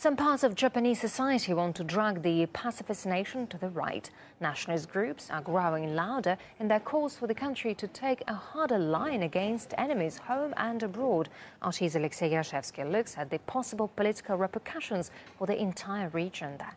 Some parts of Japanese society want to drag the pacifist nation to the right. Nationalist groups are growing louder in their calls for the country to take a harder line against enemies home and abroad. RT's Alexei Yarshevsky looks at the possible political repercussions for the entire region there.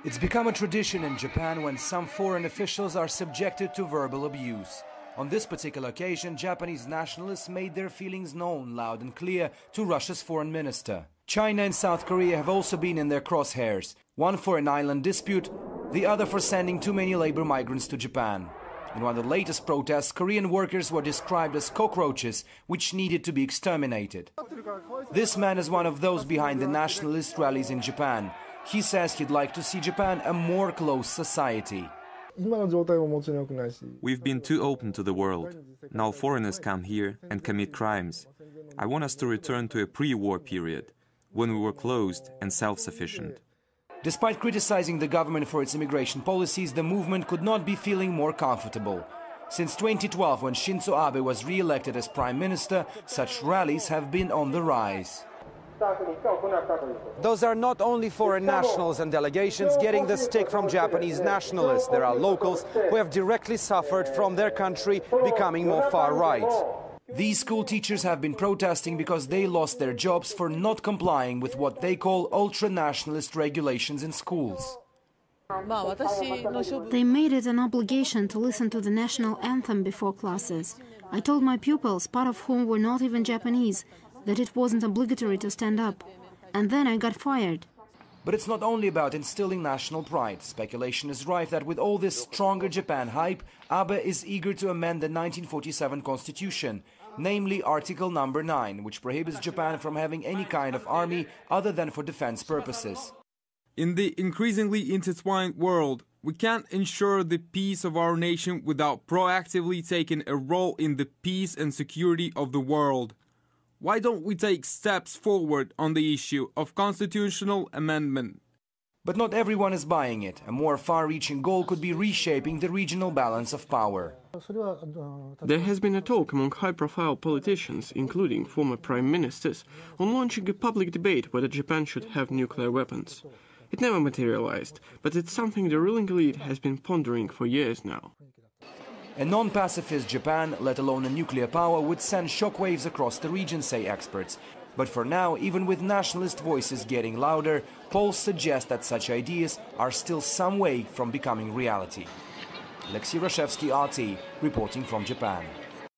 It's become a tradition in Japan when some foreign officials are subjected to verbal abuse. On this particular occasion, Japanese nationalists made their feelings known loud and clear to Russia's foreign minister. China and South Korea have also been in their crosshairs, one for an island dispute, the other for sending too many labor migrants to Japan. In one of the latest protests, Korean workers were described as cockroaches, which needed to be exterminated. This man is one of those behind the nationalist rallies in Japan. He says he'd like to see Japan a more close society. We've been too open to the world. Now foreigners come here and commit crimes. I want us to return to a pre-war period, when we were closed and self-sufficient. Despite criticizing the government for its immigration policies, the movement could not be feeling more comfortable. Since 2012, when Shinzo Abe was re-elected as prime minister, such rallies have been on the rise. Those are not only foreign nationals and delegations getting the stick from Japanese nationalists. There are locals who have directly suffered from their country becoming more far-right. These school teachers have been protesting because they lost their jobs for not complying with what they call ultra-nationalist regulations in schools. They made it an obligation to listen to the national anthem before classes. I told my pupils, part of whom were not even Japanese, that it wasn't obligatory to stand up. And then I got fired. But it's not only about instilling national pride. Speculation is rife that with all this stronger Japan hype, Abe is eager to amend the 1947 constitution, namely Article number 9, which prohibits Japan from having any kind of army other than for defense purposes. In the increasingly intertwined world, we can't ensure the peace of our nation without proactively taking a role in the peace and security of the world. Why don't we take steps forward on the issue of constitutional amendment? But not everyone is buying it. A more far-reaching goal could be reshaping the regional balance of power. There has been a talk among high-profile politicians, including former prime ministers, on launching a public debate whether Japan should have nuclear weapons. It never materialized, but it's something the ruling elite has been pondering for years now. A non-pacifist Japan, let alone a nuclear power, would send shockwaves across the region, say experts. But for now, even with nationalist voices getting louder, polls suggest that such ideas are still some way from becoming reality. Alexei Yarshevsky, RT, reporting from Japan.